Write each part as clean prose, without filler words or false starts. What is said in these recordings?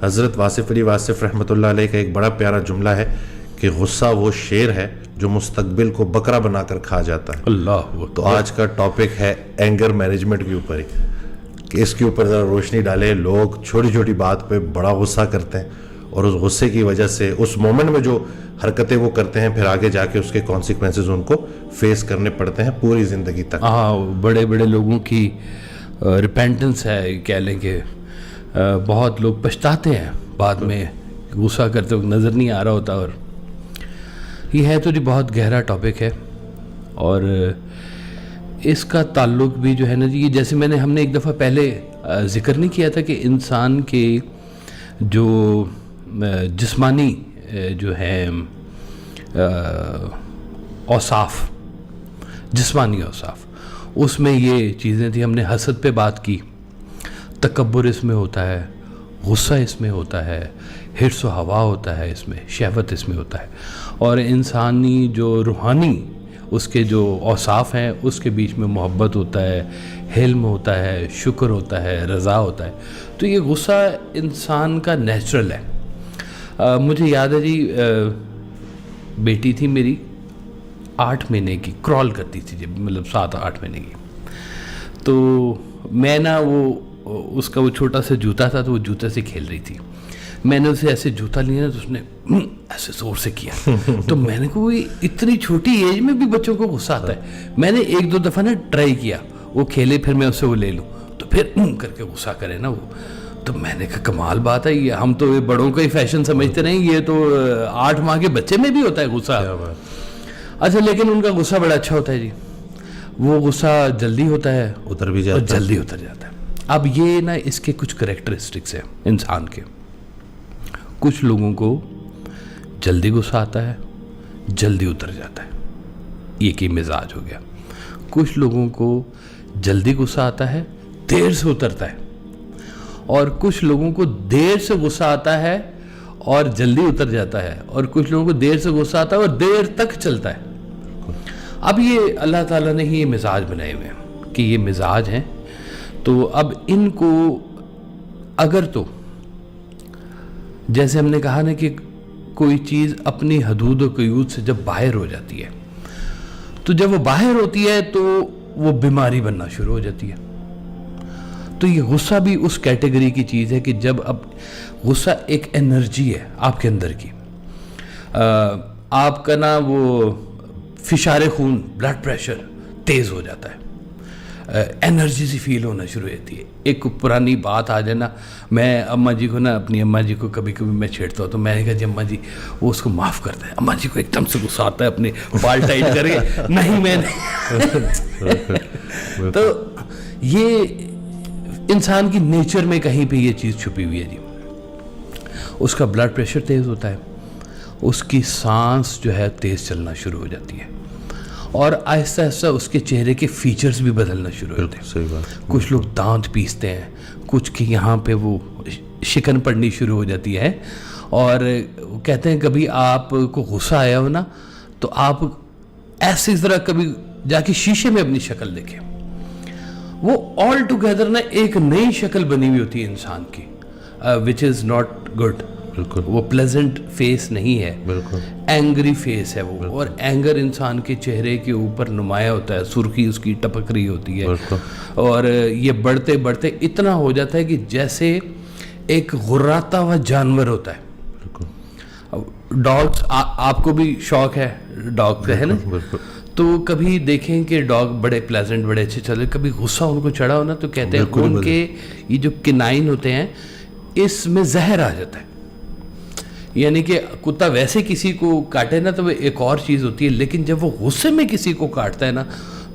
حضرت واصف علی واصف رحمۃ اللہ علیہ کا ایک بڑا پیارا جملہ ہے کہ غصہ وہ شیر ہے جو مستقبل کو بکرا بنا کر کھا جاتا ہے. اللہ. تو آج کا ٹاپک ہے اینگر مینجمنٹ کے اوپر ہی, کہ اس کے اوپر ذرا روشنی ڈالے. لوگ چھوٹی چھوٹی بات پہ بڑا غصہ کرتے ہیں اور اس غصے کی وجہ سے اس مومنٹ میں جو حرکتیں وہ کرتے ہیں پھر آگے جا کے اس کے کانسیکوینسز ان کو فیس کرنے پڑتے ہیں پوری زندگی تک. ہاں, بڑے بڑے لوگوں کی ریپینٹنس ہے, کہہ لیں کہ بہت لوگ پچھتاتے ہیں بعد میں, غصہ کرتے وقت نظر نہیں آ رہا ہوتا. اور یہ ہے تو جی بہت گہرا ٹاپک ہے, اور اس کا تعلق بھی جو ہے نا جی, یہ جیسے ہم نے ایک دفعہ پہلے ذکر نہیں کیا تھا کہ انسان کے جو جسمانی جو ہے اوصاف, جسمانی اوصاف, اس میں یہ چیزیں تھیں. ہم نے حسد پہ بات کی, تکبر اس میں ہوتا ہے, غصہ اس میں ہوتا ہے, حرص و ہوا ہوتا ہے اس میں, شہوت اس میں ہوتا ہے, اور انسانی جو روحانی اس کے جو اوصاف ہیں اس کے بیچ میں محبت ہوتا ہے, حلم ہوتا ہے, شکر ہوتا ہے, رضا ہوتا ہے. تو یہ غصہ انسان کا نیچرل ہے. مجھے یاد ہے جی, بیٹی تھی میری 8 مہینے کی, کرال کرتی تھی جب, مطلب 7-8 مہینے کی. تو میں نا وہ اس کا وہ چھوٹا سا جوتا تھا, تو وہ جوتے سے کھیل رہی تھی. میں نے اسے ایسے جوتا لیا نا, تو اس نے ایسے زور سے کیا. تو میں نے کہا وہ اتنی چھوٹی ایج میں بھی بچوں کو غصہ آتا ہے. میں نے 1-2 دفعہ نا ٹرائی کیا, وہ کھیلے پھر میں اسے وہ لے لوں, تو پھر کر کے غصہ کرے نا وہ. تو میں نے کہا کمال بات ہے, یہ ہم تو بڑوں کا ہی فیشن سمجھتے رہیں, یہ تو 8 ماہ کے بچے میں بھی ہوتا ہے غصہ. اچھا, لیکن ان کا غصہ بڑا اچھا ہوتا ہے جی, وہ غصہ جلدی ہوتا ہے, اتر بھی جاتا ہے, جلدی اتر جاتا ہے. اب یہ نا اس کے کچھ کریکٹرسٹکس ہیں انسان کے. کچھ لوگوں کو جلدی غصہ آتا ہے, جلدی اتر جاتا ہے, یہ کہ مزاج ہو گیا. کچھ لوگوں کو جلدی غصہ آتا ہے, دیر سے اترتا ہے, اور کچھ لوگوں کو دیر سے غصہ آتا ہے اور جلدی اتر جاتا ہے, اور کچھ لوگوں کو دیر سے غصہ آتا ہے اور دیر تک چلتا ہے. اب یہ اللہ تعالیٰ نے ہی یہ مزاج بنائے ہوئے ہیں کہ یہ مزاج ہیں. تو اب ان کو اگر تو جیسے ہم نے کہا نا کہ کوئی چیز اپنی حدود و قیود سے جب باہر ہو جاتی ہے, تو جب وہ باہر ہوتی ہے تو وہ بیماری بننا شروع ہو جاتی ہے. تو یہ غصہ بھی اس کیٹیگری کی چیز ہے کہ جب اب غصہ ایک انرجی ہے آپ کے اندر کی, آپ کا نا وہ فشار خون, بلڈ پریشر تیز ہو جاتا ہے, انرجی سی فیل ہونا شروع ہوتی ہے. ایک پرانی بات آ جائے نا, میں اماں جی کو نا, اپنی اماں جی کو کبھی کبھی میں چھیڑتا ہوں, تو میں نے کہا جی اماں جی وہ اس کو معاف کرتا ہے. اماں جی کو ایک دم سے غصہ آتا ہے, اپنے بال ٹائٹ کر کے, نہیں میں نے. تو یہ انسان کی نیچر میں کہیں پہ یہ چیز چھپی ہوئی ہے جی. اس کا بلڈ پریشر تیز ہوتا ہے, اس کی سانس جو ہے تیز چلنا شروع ہو جاتی ہے, اور آہستہ آہستہ اس کے چہرے کے فیچرز بھی بدلنا شروع ہوتے ہیں. صحیح بات. کچھ لوگ دانت پیستے ہیں, کچھ کی یہاں پہ وہ شکن پڑنی شروع ہو جاتی ہے, اور کہتے ہیں کبھی آپ کو غصہ آیا ہو نا, تو آپ ایسے طرح کبھی جا کے شیشے میں اپنی شکل دیکھیں, وہ آل ٹوگیدر نا ایک نئی شکل بنی ہوئی ہوتی ہے انسان کی, وچ از ناٹ گڈ. بالکل, وہ پلیزنٹ فیس نہیں ہے, بالکل اینگری فیس ہے وہ. اور اینگر انسان کے چہرے کے اوپر نمایاں ہوتا ہے, سرخی اس کی ٹپک رہی ہوتی ہے, اور یہ بڑھتے بڑھتے اتنا ہو جاتا ہے کہ جیسے ایک غراتا ہوا جانور ہوتا ہے. ڈاگس, آپ کو بھی شوق ہے ڈاگ کا, ہے نا, تو کبھی دیکھیں کہ ڈاگ بڑے پلیزنٹ, بڑے اچھے چلے, کبھی غصہ ان کو چڑھا ہونا تو کہتے ہیں ان کے یہ جو کنائن ہوتے ہیں اس میں زہر آ جاتا ہے. یعنی کہ کتا ویسے کسی کو کاٹے نا تو وہ ایک اور چیز ہوتی ہے, لیکن جب وہ غصے میں کسی کو کاٹتا ہے نا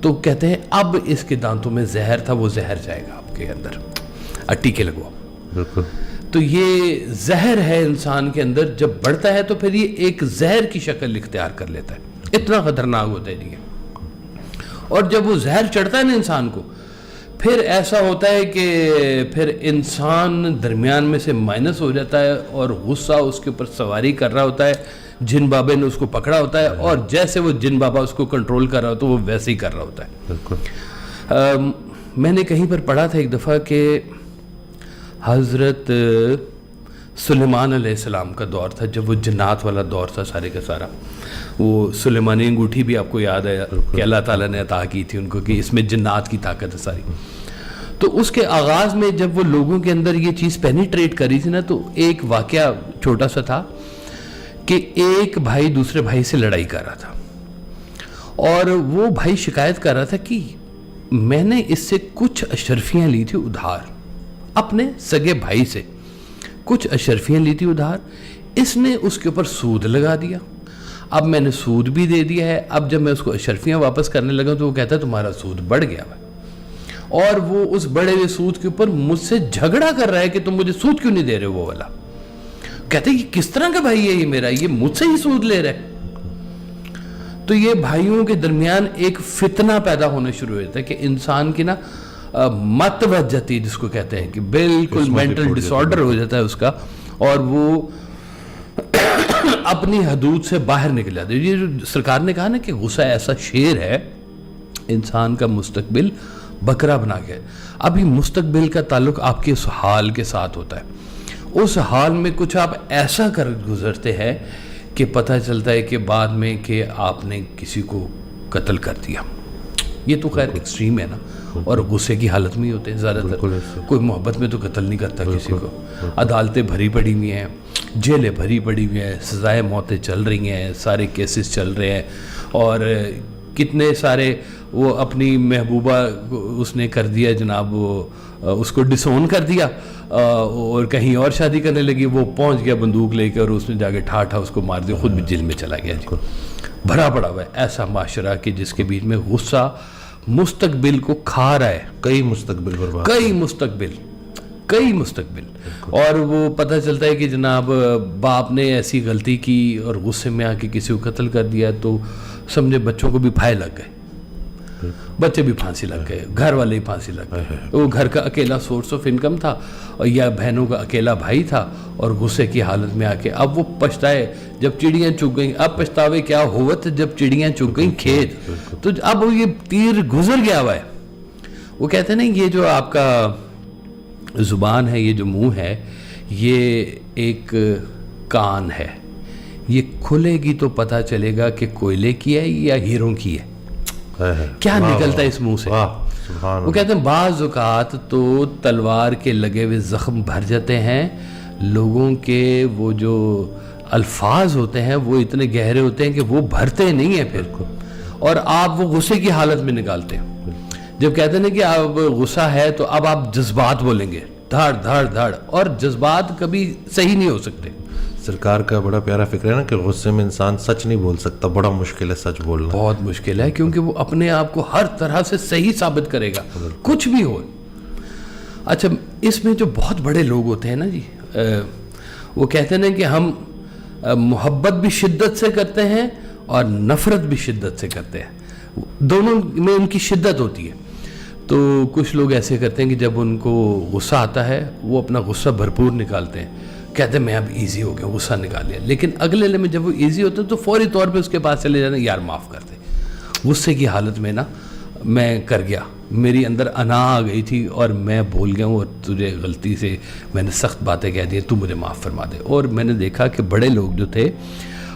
تو کہتے ہیں اب اس کے دانتوں میں زہر تھا, وہ زہر جائے گا آپ کے اندر, ٹیکے لگواؤ. بالکل. تو یہ زہر ہے انسان کے اندر, جب بڑھتا ہے تو پھر یہ ایک زہر کی شکل اختیار کر لیتا ہے, اتنا خطرناک ہوتا ہے یہ. اور جب وہ زہر چڑھتا ہے نا انسان کو, پھر ایسا ہوتا ہے کہ پھر انسان درمیان میں سے مائنس ہو جاتا ہے, اور غصہ اس کے اوپر سواری کر رہا ہوتا ہے, جن بابے نے اس کو پکڑا ہوتا ہے, اور جیسے وہ جن بابا اس کو کنٹرول کر رہا ہوتا ہے وہ ویسے ہی کر رہا ہوتا ہے. بالکل. میں نے کہیں پر پڑھا تھا ایک دفعہ کہ حضرت سلیمان علیہ السلام کا دور تھا، جب وہ جنات والا دور تھا سارے کا سارا. وہ سلیمانی انگوٹھی بھی آپ کو یاد ہے کہ اللہ تعالیٰ نے عطا کی تھی ان کو کہ اس میں جنات کی طاقت ہے ساری. تو اس کے آغاز میں جب وہ لوگوں کے اندر یہ چیز پینیٹریٹ کری تھی نا، تو ایک واقعہ چھوٹا سا تھا کہ ایک بھائی دوسرے بھائی سے لڑائی کر رہا تھا، اور وہ بھائی شکایت کر رہا تھا کہ میں نے اس سے کچھ اشرفیاں لی تھی ادھار، اپنے سگے بھائی سے کچھ اشرفیاں لی تھی ادھار، اس نے اس کے اوپر سود لگا دیا، اب میں نے سود بھی دے دیا ہے، اب جب میں اس کو اشرفیاں واپس کرنے لگا تو وہ کہتا ہے تمہارا سود بڑھ گیا ہے، اور وہ اس بڑے ہوئے سود کے اوپر مجھ سے جھگڑا کر رہا ہے کہ تم مجھے سود کیوں نہیں دے رہے وہ والا. کہتے ہیں کہ کس طرح کا بھائی ہے یہ میرا، یہ مجھ سے ہی سود لے رہا ہے. تو یہ بھائیوں کے درمیان ایک فتنہ پیدا ہونا شروع ہو جاتا ہے کہ انسان کی نا مت بچ جاتی ہے، جس کو کہتے ہیں کہ بالکل مینٹل ڈس آرڈر ہو جاتا ہے اس کا، اور وہ اپنی حدود سے باہر نکل جاتے ہیں. یہ جو سرکار نے کہا نا کہ غصہ ایسا شیر ہے انسان کا مستقبل بکرا بنا کے. ابھی مستقبل کا تعلق آپ کے اس حال کے ساتھ ہوتا ہے، اس حال میں کچھ آپ ایسا کر گزرتے ہیں کہ پتہ چلتا ہے کہ بعد میں کہ آپ نے کسی کو قتل کر دیا. یہ تو خیر ایکسٹریم ہے نا، اور غصے کی حالت میں ہی ہوتے ہیں زیادہ تر. کوئی محبت میں تو قتل نہیں کرتا کسی کو. عدالتیں بھری پڑی ہوئی ہیں، جیلیں بھری پڑی ہوئی ہیں، سزائے موتیں چل رہی ہیں، سارے کیسز چل رہے ہیں، اور کتنے سارے وہ اپنی محبوبہ اس نے کر دیا جناب، وہ اس کو ڈسون کر دیا اور کہیں اور شادی کرنے لگی، وہ پہنچ گیا بندوق لے کے اور اس نے جا کے ٹھا اس کو مار دیا، خود بھی جیل میں چلا گیا. جی بھرا پڑا ہوا ہے ایسا معاشرہ کہ جس کے بیچ میں غصہ مستقبل کو کھا رہا ہے. کئی مستقبل اور وہ پتہ چلتا ہے کہ جناب باپ نے ایسی غلطی کی اور غصے میں آ کے کسی کو قتل کر دیا تو سمجھے بچوں کو بھی پھائے لگ گئے، بچے بھی پھانسی لگ گئے، گھر والے ہی پھانسی لگ گئے. وہ گھر کا اکیلا سورس آف انکم تھا اور یا بہنوں کا اکیلا بھائی تھا، اور غصے کی حالت میں آ کے اب وہ پچھتائے جب چڑیاں چگ گئیں. اب پچھتاوے کیا ہوت جب چڑیاں چگ گئیں کھیت. تو اب یہ تیر گزر گیا ہوا ہے. وہ کہتے ہیں نا یہ جو آپ کا زبان ہے، یہ جو منہ ہے، یہ ایک کان ہے، یہ کھلے گی تو پتہ چلے گا کہ کوئلے کی ہے یا ہیروں کی ہے. کیا نکلتا ہے اس منہ سے. وہ کہتے ہیں بعض اوقات تو تلوار کے لگے ہوئے زخم بھر جاتے ہیں لوگوں کے. وہ جو الفاظ ہوتے ہیں وہ اتنے گہرے ہوتے ہیں کہ وہ بھرتے نہیں ہیں پھر، اور آپ وہ غصے کی حالت میں نکالتے ہیں. جب کہتے ہیں کہ اب غصہ ہے تو اب آپ جذبات بولیں گے، دھڑ دھڑ دھڑ، اور جذبات کبھی صحیح نہیں ہو سکتے. سرکار کا بڑا پیارا فکر ہے نا کہ غصے میں انسان سچ نہیں بول سکتا. بڑا مشکل ہے سچ بولنا، بہت مشکل ہے، کیونکہ وہ اپنے آپ کو ہر طرح سے صحیح ثابت کرے گا کچھ بھی ہو. اچھا اس میں جو بہت بڑے لوگ ہوتے ہیں نا جی، وہ کہتے ہیں کہ ہم محبت بھی شدت سے کرتے ہیں اور نفرت بھی شدت سے کرتے ہیں، دونوں میں ان کی شدت ہوتی ہے. تو کچھ لوگ ایسے کرتے ہیں کہ جب ان کو غصہ آتا ہے وہ اپنا غصہ بھرپور نکالتے ہیں، کہتے ہیں میں اب ایزی ہو گیا، غصہ نکال لیا. لیکن اگلے میں جب وہ ایزی ہوتا ہے تو فوری طور پہ اس کے پاس چلے جاتے ہیں، یار معاف کر دے. غصے کی حالت میں نا میں کر گیا، میری اندر انا آ گئی تھی اور میں بھول گیا ہوں، اور تجھے غلطی سے میں نے سخت باتیں کہہ دی، تو مجھے معاف فرما دے. اور میں نے دیکھا کہ بڑے لوگ جو تھے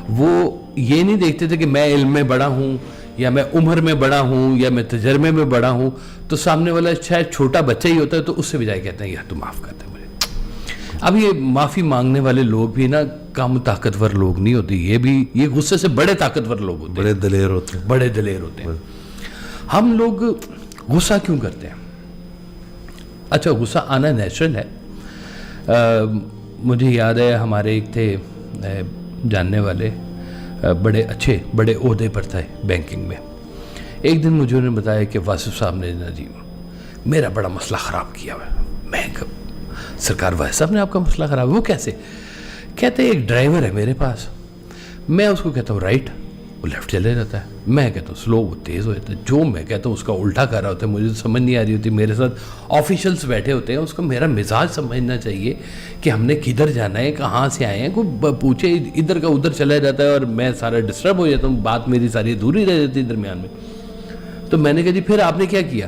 وہ یہ نہیں دیکھتے تھے کہ میں علم میں بڑا ہوں یا میں عمر میں بڑا ہوں یا میں تجربے میں بڑا ہوں، تو سامنے والا شاید چھوٹا بچہ ہی ہوتا ہے تو اس سے بجائے کہتے ہیں یار تو معاف کر دے مجھے. اب یہ معافی مانگنے والے لوگ بھی نا کم طاقتور لوگ نہیں ہوتے، یہ غصے سے بڑے طاقتور لوگ ہوتے ہیں، بڑے دلیر ہوتے ہیں. ہم لوگ غصہ کیوں کرتے ہیں؟ اچھا غصہ آنا نیچرل ہے. مجھے یاد ہے ہمارے ایک تھے جاننے والے، بڑے اچھے بڑے عہدے پر تھے بینکنگ میں. ایک دن مجھے انہوں نے بتایا کہ واصف صاحب نے جی میرا بڑا مسئلہ خراب کیا ہوا ہے. میں سرکار واصف صاحب نے آپ کا مسئلہ خراب ہے؟ وہ کیسے؟ کہتے ایک ڈرائیور ہے میرے پاس، میں اس کو کہتا ہوں رائٹ، وہ لیفٹ چلے جاتا ہے، میں کہتا ہوں سلو، وہ تیز ہو جاتا ہے. جو میں کہتا ہوں اس کا الٹا کر رہا ہوتا ہے، مجھے تو سمجھ نہیں آ رہی ہوتی. میرے ساتھ آفیشلس بیٹھے ہوتے ہیں، اس کو میرا مزاج سمجھنا چاہیے کہ ہم نے کدھر جانا ہے، کہاں سے آئے ہیں. کوئی پوچھے ادھر کا ادھر چلا جاتا ہے اور میں سارا ڈسٹرب ہو جاتا ہوں، بات میری ساری ادھوری رہ جاتی ہے درمیان میں. تو میں نے کہا جی پھر آپ نے کیا کیا؟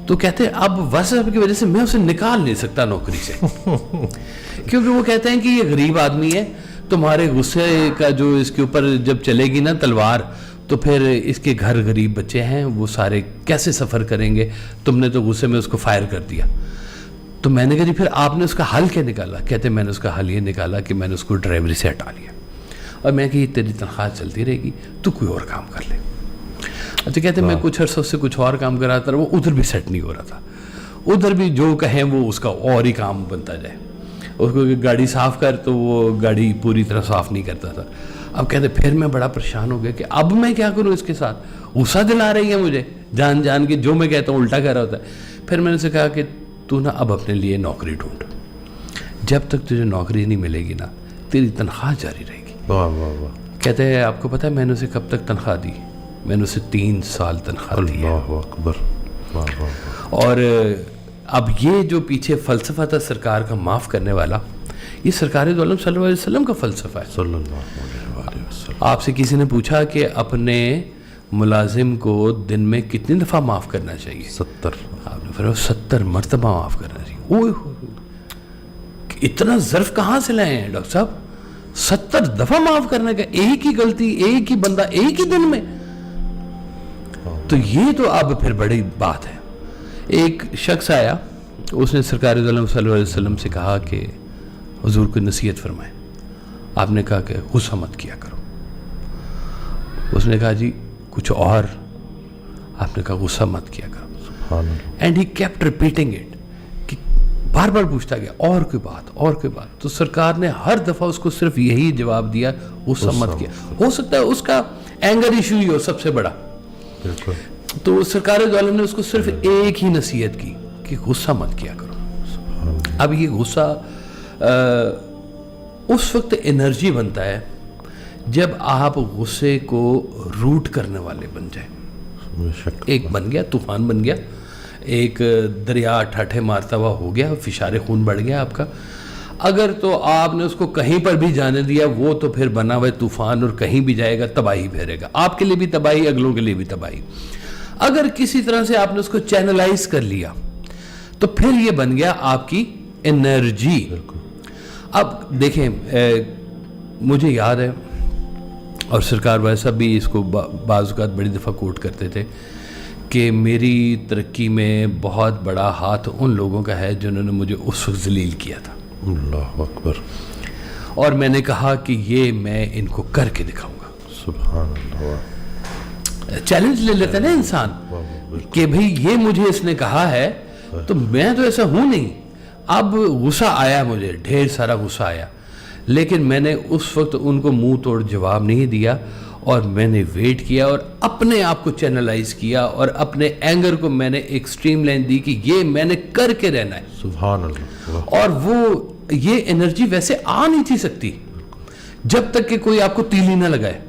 تو کہتے ہیں اب واسطہ صاحب کی وجہ سے میں اسے نکال نہیں سکتا نوکری سے کیونکہ وہ کہتے ہیں کہ یہ غریب آدمی ہے, تمہارے غصے کا جو اس کے اوپر جب چلے گی نا تلوار, تو پھر اس کے گھر غریب بچے ہیں, وہ سارے کیسے سفر کریں گے, تم نے تو غصے میں اس کو فائر کر دیا. تو میں نے کہا جی پھر آپ نے اس کا حل کیا نکالا؟ کہتے میں نے اس کا حل یہ نکالا کہ میں نے اس کو ڈرائیوری سے ہٹا لیا, اور میں کہ تیری تنخواہ چلتی رہے گی, تو کوئی اور کام کر لے. اچھا کہتے میں کچھ عرصہ سے کچھ اور کام کراتا رہا, وہ ادھر بھی سیٹ نہیں ہو رہا تھا, ادھر بھی جو کہیں وہ اس کا اور ہی کام بنتا جائے. اس کو گاڑی صاف کر تو وہ گاڑی پوری طرح صاف نہیں کرتا تھا. اب کہتے پھر میں بڑا پریشان ہو گیا کہ اب میں کیا کروں اس کے ساتھ, غصہ دلا رہی ہے مجھے جان جان کے, جو میں کہتا ہوں الٹا کر رہا ہوتا ہے. پھر میں نے اسے کہا کہ تو نا اب اپنے لیے نوکری ڈھونڈ, جب تک تجھے نوکری نہیں ملے گی نا تیری تنخواہ جاری رہے گی. واہ واہ واہ. کہتے ہیں آپ کو پتہ ہے میں نے اسے کب تک تنخواہ دی؟ میں نے اسے 3 سال تنخواہ دی ہے. اللہ اکبر. واہ واہ. اور اب یہ جو پیچھے فلسفہ تھا سرکار کا معاف کرنے والا, یہ سرکار دو عالم صلی اللہ علیہ وسلم کا فلسفہ ہے. صلی اللہ علیہ وسلم. آپ سے کسی نے پوچھا کہ اپنے ملازم کو دن میں کتنی دفعہ معاف کرنا چاہیے؟ 70. آپ نے فرمایا 70 مرتبہ معاف کرنا چاہیے. اوہ اتنا ظرف کہاں سے لائے ہیں ڈاکٹر صاحب؟ 70 دفعہ معاف کرنے کا, ایک ہی غلطی, ایک ہی بندہ, ایک ہی دن میں. تو یہ تو اب پھر بڑی بات ہے. ایک شخص آیا, اس نے سرکار دو عالم صلی اللہ علیہ وسلم سے کہا کہ حضور کو نصیحت فرمائیں. آپ نے کہا کہ غصہ مت کیا کرو. اس نے کہا جی کچھ اور. آپ نے کہا غصہ مت کیا کرو. And he kept repeating it, کہ بار بار پوچھتا گیا اور کوئی بات, اور کوئی بات. تو سرکار نے ہر دفعہ اس کو صرف یہی جواب دیا, غصہ مت کیا. ہو سکتا ہے اس کا اینگر ایشو ہی ہو سب سے بڑا. تو سرکار دو عالم نے اس کو صرف ایک ہی نصیحت کی کہ غصہ مت کیا کرو. اب یہ غصہ اس وقت انرجی بنتا ہے جب آپ غصے کو روٹ کرنے والے بن جائیں. ایک بن گیا, طوفان بن گیا, ایک دریا ٹھاٹھے مارتا ہوا ہو گیا, فشار خون بڑھ گیا آپ کا. اگر تو آپ نے اس کو کہیں پر بھی جانے دیا, وہ تو پھر بنا ہوا طوفان, اور کہیں بھی جائے گا تباہی پھیرے گا, آپ کے لیے بھی تباہی, اگلوں کے لیے بھی تباہی. اگر کسی طرح سے آپ نے اس کو چینلائز کر لیا تو پھر یہ بن گیا آپ کی انرجی. اب دیکھیں مجھے یاد ہے, اور سرکار ویسا بھی اس کو بعض اوقات بڑی دفعہ کوٹ کرتے تھے, کہ میری ترقی میں بہت بڑا ہاتھ ان لوگوں کا ہے جنہوں نے مجھے اس وقت ذلیل کیا تھا. اللہ اکبر. اور میں نے کہا کہ یہ میں ان کو کر کے دکھاؤں گا. سبحان اللہ. چیلنج لے لیتا ہے نا انسان کہ بھئی یہ مجھے اس نے کہا ہے تو میں تو ایسا ہوں نہیں. اب غصہ آیا, مجھے ڈھیر سارا غصہ آیا, لیکن میں نے اس وقت ان کو منہ توڑ جواب نہیں دیا, اور میں نے ویٹ کیا اور اپنے آپ کو چینلائز کیا, اور اپنے اینگر کو میں نے ایک سٹریم لائن دی کہ یہ میں نے کر کے رہنا ہے. سبحان اللہ. اور وہ یہ انرجی ویسے آ نہیں تھی سکتی جب تک کہ کوئی آپ کو تیلی نہ لگائے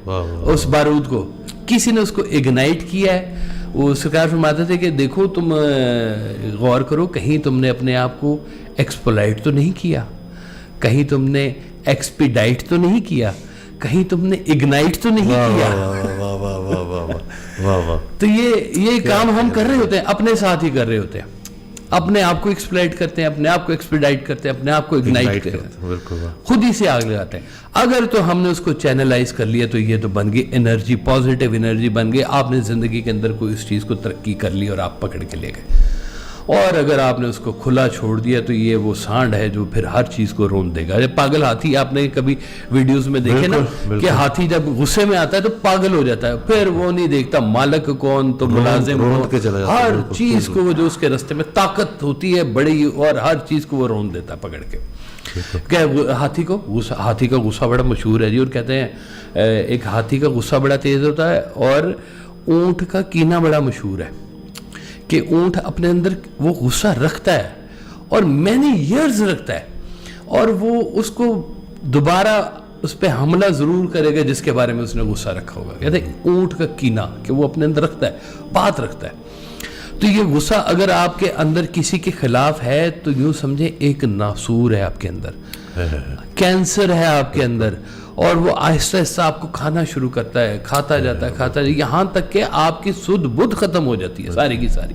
اس بارود کو. کسی نے اس کو اگنائٹ کیا ہے. وہ سرکار فرماتے تھے کہ دیکھو تم غور کرو, کہیں تم نے اپنے آپ کو ایکسپلائٹ تو نہیں کیا, کہیں تم نے ایکسپیڈائٹ تو نہیں کیا, کہیں تم نے اگنائٹ تو نہیں کیا. تو یہ کام ہم کر رہے ہوتے ہیں, اپنے ساتھ ہی کر رہے ہوتے ہیں. اپنے آپ کو ایکسپلائٹ کرتے ہیں, اپنے آپ کو ایکسپیڈائٹ کرتے ہیں, اپنے آپ کو اگنائٹ کرتے ہیں, خود ہی سے آگ لگاتے ہیں. اگر تو ہم نے اس کو چینلائز کر لیا تو یہ تو بن گئی انرجی, پازیٹیو انرجی بن گئی. آپ نے زندگی کے اندر کوئی اس چیز کو ترقی کر لی اور آپ پکڑ کے لے گئے. اور اگر آپ نے اس کو کھلا چھوڑ دیا تو یہ وہ سانڈ ہے جو پھر ہر چیز کو رون دے گا. پاگل ہاتھی آپ نے کبھی ویڈیوز میں دیکھے نا, کہ ہاتھی جب غصے میں آتا ہے تو پاگل ہو جاتا ہے, پھر وہ نہیں دیکھتا مالک کون تو ملازم کون, ہر چیز کو وہ جو اس کے راستے میں طاقت ہوتی ہے بڑی, اور ہر چیز کو وہ رون دیتا ہے پکڑ کے. کہ ہاتھی کا غصہ بڑا مشہور ہے جی, اور کہتے ہیں ایک ہاتھی کا غصہ بڑا تیز ہوتا ہے, اور اونٹ کا کینہ بڑا مشہور ہے. کہ اونٹ اپنے اندر وہ غصہ رکھتا ہے اور مینی ایئرز رکھتا ہے, اور وہ اس کو دوبارہ اس پہ حملہ ضرور کرے گا جس کے بارے میں اس نے غصہ رکھا ہوگا. کہتے ہیں اونٹ کا کینہ, کہ وہ اپنے اندر رکھتا ہے, بات رکھتا ہے. تو یہ غصہ اگر آپ کے اندر کسی کے خلاف ہے تو یوں سمجھے ایک ناسور ہے آپ کے اندر, کینسر ہے آپ کے اندر, اور وہ آہستہ آہستہ آپ کو کھانا شروع کرتا ہے, کھاتا جاتا ہے, یہاں تک کہ آپ کی سدھ بدھ ختم ہو جاتی ہے ساری کی ساری.